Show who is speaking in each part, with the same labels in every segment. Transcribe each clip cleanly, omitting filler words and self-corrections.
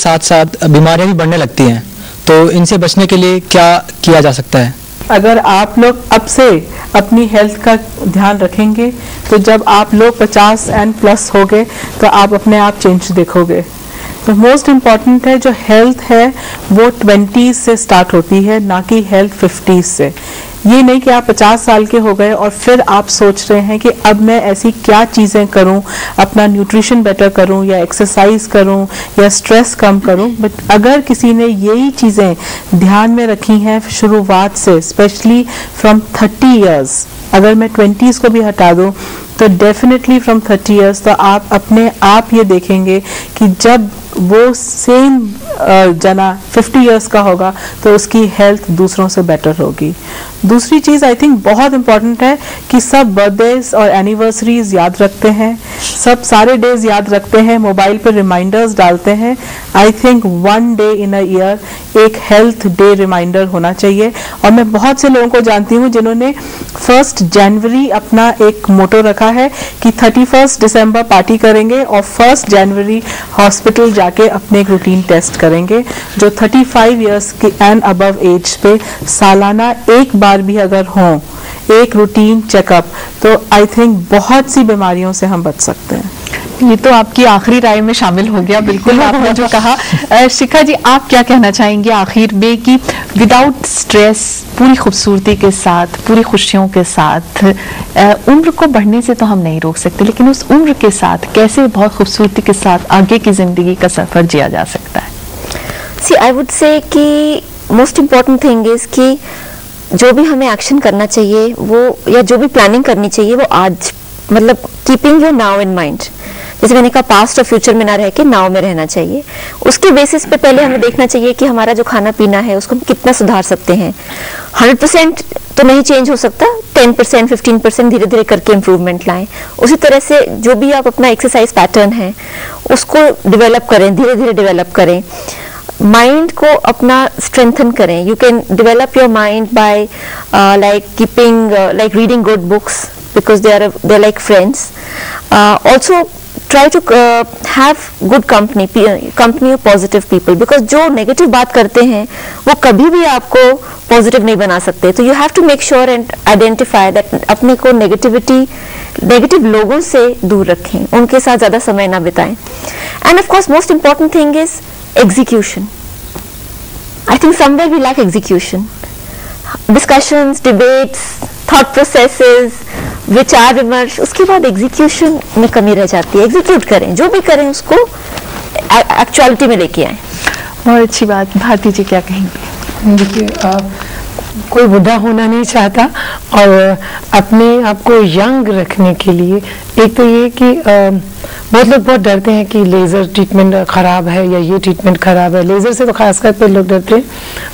Speaker 1: साथ साथ बीमारियां भी बढ़ने लगती हैं, तो इनसे बचने के लिए क्या किया जा सकता है?
Speaker 2: अगर आप लोग अब से अपनी हेल्थ का ध्यान रखेंगे तो जब आप लोग 50 एंड प्लस हो गए तो आप अपने आप चेंज देखोगे। तो मोस्ट इम्पॉर्टेंट है जो हेल्थ है वो 20s से स्टार्ट होती है, ना कि हेल्थ 50s से। ये नहीं कि आप 50 साल के हो गए और फिर आप सोच रहे हैं कि अब मैं ऐसी क्या चीज़ें करूं, अपना न्यूट्रिशन बेटर करूं या एक्सरसाइज करूं या स्ट्रेस कम करूं। बट अगर किसी ने यही चीज़ें ध्यान में रखी हैं शुरुआत से, स्पेशली फ्रॉम 30 इयर्स, अगर मैं 20s को भी हटा दूं तो डेफिनेटली फ्रॉम 30 इयर्स, तो आप अपने आप ये देखेंगे कि जब वो सेम जना 50 इयर्स का होगा तो उसकी हेल्थ दूसरों से बेटर होगी। दूसरी चीज़ आई थिंक बहुत इम्पॉर्टेंट है कि सब बर्थडेज और एनिवर्सरीज याद रखते हैं, सब सारे डेज याद रखते हैं, मोबाइल पर रिमाइंडर्स डालते हैं। I think 1 day in a year एक हेल्थ डे रिमाइंडर होना चाहिए। और मैं बहुत से लोगों को जानती हूँ जिन्होंने 1 जनवरी अपना एक मोटो रखा है कि 31 दिसंबर पार्टी करेंगे और 1 जनवरी हॉस्पिटल जाके अपने एक रूटीन टेस्ट करेंगे। जो 35 इयर्स के एंड अबव एज पे सालाना एक बार भी अगर हो एक रूटीन चेकअप, तो आई थिंक बहुत सी बीमारियों से हम बच सकते हैं।
Speaker 3: ये तो आपकी आखिरी राय में शामिल हो गया, बिल्कुल आपने जो कहा। शिखा जी, आप क्या कहना चाहेंगे आखिर में कि विदाउट स्ट्रेस, पूरी खूबसूरती के साथ, पूरी खुशियों के साथ, उम्र को बढ़ने से तो हम नहीं रोक सकते, लेकिन उस उम्र के साथ कैसे बहुत खूबसूरती के साथ आगे की जिंदगी का सफर जिया जा सकता है?
Speaker 4: सी आई वुड से कि मोस्ट इम्पॉर्टेंट थिंग इज कि जो भी हमें एक्शन करना चाहिए वो, या जो भी प्लानिंग करनी चाहिए वो आज, मतलब keeping your now in mind. जैसे मैंने कहा, पास्ट और फ्यूचर में ना रह के नाउ में रहना चाहिए। उसके बेसिस पे पहले हमें देखना चाहिए कि हमारा जो खाना पीना है उसको हम कितना सुधार सकते हैं। 100% तो नहीं चेंज हो सकता, 10%, 15% धीरे धीरे करके इम्प्रूवमेंट लाएं। उसी तरह से जो भी आप अपना एक्सरसाइज पैटर्न है उसको डेवलप करें, धीरे धीरे डेवलप करें। माइंड को अपना स्ट्रेंथन करें। You can develop your mind bye like reading good books because they're like friends. Also try to have good company of positive people, because जो नेगेटिव बात करते हैं वो कभी भी आपको पॉजिटिव नहीं बना सकते। तो you have to make sure and identify that अपने को नेगेटिव लोगों से दूर रखें, उनके साथ ज्यादा समय ना बिताएं। End of course most important thing is execution. I think somewhere we lack execution. Discussions, debates, thought processes, विचार विमर्श, उसके बाद एग्जीक्यूशन में कमी रह जाती है। एग्जीक्यूट करें, जो भी करें उसको एक्चुअलिटी में लेके आए।
Speaker 3: बहुत अच्छी बात। भारती जी क्या कहेंगे?
Speaker 5: देखिए, कोई बुढ़ा होना नहीं चाहता, और अपने आप को यंग रखने के लिए एक तो ये कि बहुत लोग बहुत डरते हैं कि लेज़र ट्रीटमेंट ख़राब है या ये ट्रीटमेंट ख़राब है। लेज़र से तो खासकर पे लोग डरते हैं।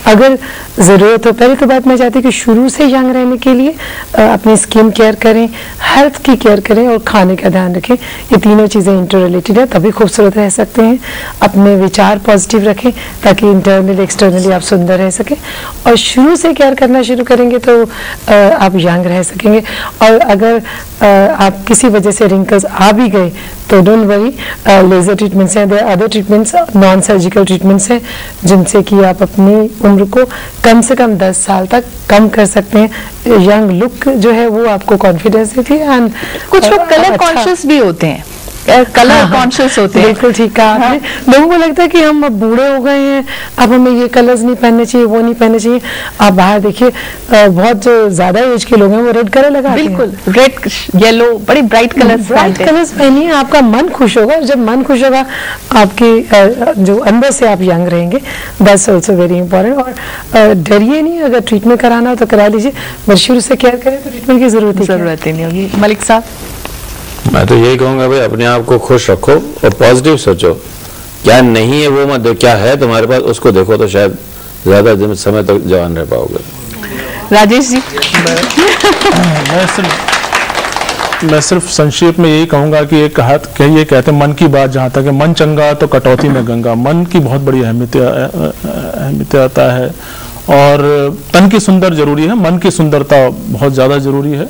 Speaker 5: अगर ज़रूरत हो, पहले तो बात मैं चाहती हूँ कि शुरू से यंग रहने के लिए अपनी स्किन केयर करें, हेल्थ की केयर करें और खाने का ध्यान रखें। ये तीनों चीज़ें इंटर रिलेटेड है, तभी खूबसूरत रह सकते हैं। अपने विचार पॉजिटिव रखें ताकि इंटरनली एक्सटर्नली आप सुंदर रह सकें, और शुरू से केयर करना शुरू करेंगे तो आप यंग रह सकेंगे। और अगर आप किसी वजह से रिंकल्स आ भी गए तो डोंट वरी, लेजर ट्रीटमेंट्स हैं, other treatments, non surgical treatments हैं जिनसे कि आप अपनी उम्र को कम से कम 10 साल तक कम कर सकते हैं। यंग लुक जो है वो आपको कॉन्फिडेंस देती है। एंड
Speaker 3: कुछ लोग कलर कॉन्शियस भी होते हैं, कलर कॉन्शियस होते हैं।
Speaker 5: बिल्कुल ठीक कहा आपने। लोगों को लगता है कि हम अब बूढ़े हो गए हैं, अब हमें ये कलर्स नहीं पहनने चाहिए, वो नहीं पहनने चाहिए। आप बाहर देखिए, बहुत जो ज्यादा एज के लोग हैं वो रेड कलर लगाते हैं।
Speaker 3: बिल्कुल, रेड, येलो, बड़े ब्राइट कलर्स
Speaker 5: पहनिए, आपका मन खुश होगा। जब मन खुश होगा आपकी जो अंदर से आप यंग रहेंगे। That's also very important. और डरिए नहीं, अगर ट्रीटमेंट कराना हो तो करा लीजिए, बट शुरू से केयर करें तो ट्रीटमेंट की जरूरत
Speaker 3: ही नहीं होगी। मलिक साहब?
Speaker 6: मैं तो यही कहूंगा भाई, अपने आप को खुश रखो और पॉजिटिव सोचो। क्या नहीं है वो मत देखो, क्या है तुम्हारे पास उसको देखो, तो शायद ज्यादा समय तक जवान रह पाओगे।
Speaker 3: राजेश जी?
Speaker 7: मैं सिर्फ संक्षेप में यही कहूंगा कि ये कहते हैं मन की बात जहाँ तक है, मन चंगा तो कटौती में गंगा। मन की बहुत बड़ी अहमियत आता है, और तन की सुंदर जरूरी है, मन की सुंदरता बहुत ज्यादा जरूरी है।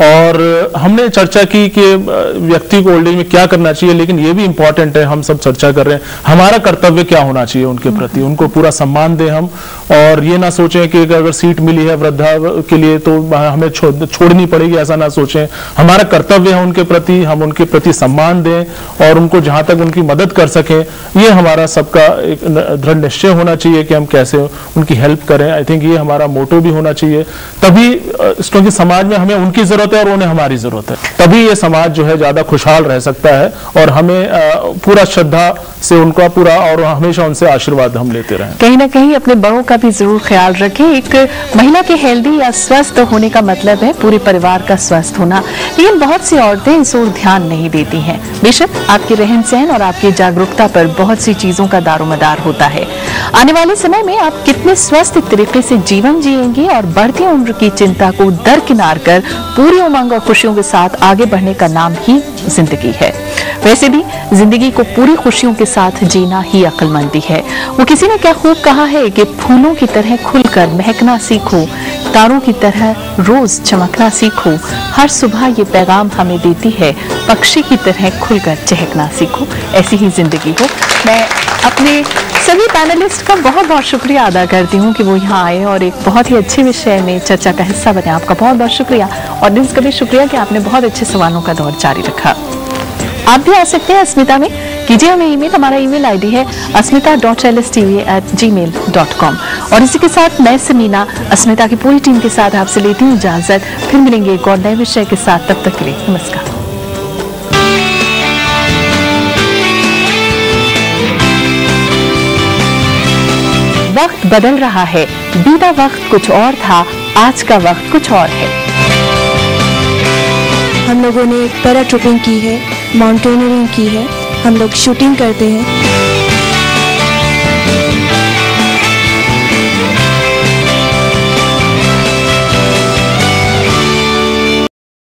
Speaker 7: और हमने चर्चा की कि व्यक्ति को ओल्ड एज में क्या करना चाहिए, लेकिन ये भी इम्पोर्टेंट है, हम सब चर्चा कर रहे हैं हमारा कर्तव्य क्या होना चाहिए उनके प्रति, उनको पूरा सम्मान दें हम, और ये ना सोचें कि अगर सीट मिली है वृद्धा के लिए तो हमें छोड़नी पड़ेगी, ऐसा ना सोचें। हमारा कर्तव्य है उनके प्रति, हम उनके प्रति सम्मान दें और उनको जहां तक उनकी मदद कर सकें, ये हमारा सबका एक दृढ़ निश्चय होना चाहिए कि हम कैसे उनकी हेल्प करें। आई थिंक ये हमारा मोटो भी होना चाहिए, तभी क्योंकि समाज में हमें उनकी जरूरत है और उन्हें हमारी जरूरत है, तभी ये समाज जो है ज्यादा खुशहाल रह सकता है और हमें पूरा श्रद्धा से उनका पूरा और हमेशा उनसे आशीर्वाद हम लेते रहें।
Speaker 3: कहीं ना कहीं अपने बड़ों का भी जरूर ख्याल रखें। एक महिला के हेल्दी या स्वस्थ होने का मतलब है पूरे परिवार का स्वस्थ होना, लेकिन बहुत सी औरतें इस ओर ध्यान नहीं देती हैं। बेशक आपके रहन सहन और आपकी जागरूकता पर बहुत सी चीजों का दारोमदार होता है। आने वाले समय में आप कितने स्वस्थ तरीके से जीवन जिएंगे और बढ़ती उम्र की चिंता को दरकिनार कर पूरी उमंग और खुशियों के साथ आगे बढ़ने का नाम ही जिंदगी है। वैसे भी जिंदगी को पूरी खुशियों के साथ जीना ही अक्लमंदी है। वो किसी ने क्या खूब कहा है कि फूलों की तरह खुलकर महकना सीखो, तारों की तरह रोज चमकना सीखो, हर सुबह ये पैगाम हमें देती है, पक्षी की तरह खुलकर चहकना सीखो। ऐसी ही जिंदगी हो। मैं अपने सभी पैनलिस्ट का बहुत बहुत शुक्रिया अदा करती हूँ कि वो यहाँ आए और एक बहुत ही अच्छे विषय में चर्चा का हिस्सा बने। आपका बहुत बहुत शुक्रिया। ऑडियंस का भी शुक्रिया कि आपने बहुत अच्छे सवालों का दौर जारी रखा। आप भी आ सकते हैं अस्मिता में, कीजिए हमें ईमेल। हमारा ईमेल आईडी है asmita.lstv@gmail.com। और इसी के साथ मैं समीना अस्मिता की पूरी टीम के साथ आपसे लेती हूँ इजाजत। फिर मिलेंगे एक और नए विषय के साथ, तब तक के लिए नमस्कार। वक्त बदल रहा है, बीता वक्त कुछ और था, आज का वक्त कुछ और है।
Speaker 8: हम लोगों ने पैराट्रूपिंग की है, माउंटेनियरिंग की है, हम लोग शूटिंग करते हैं।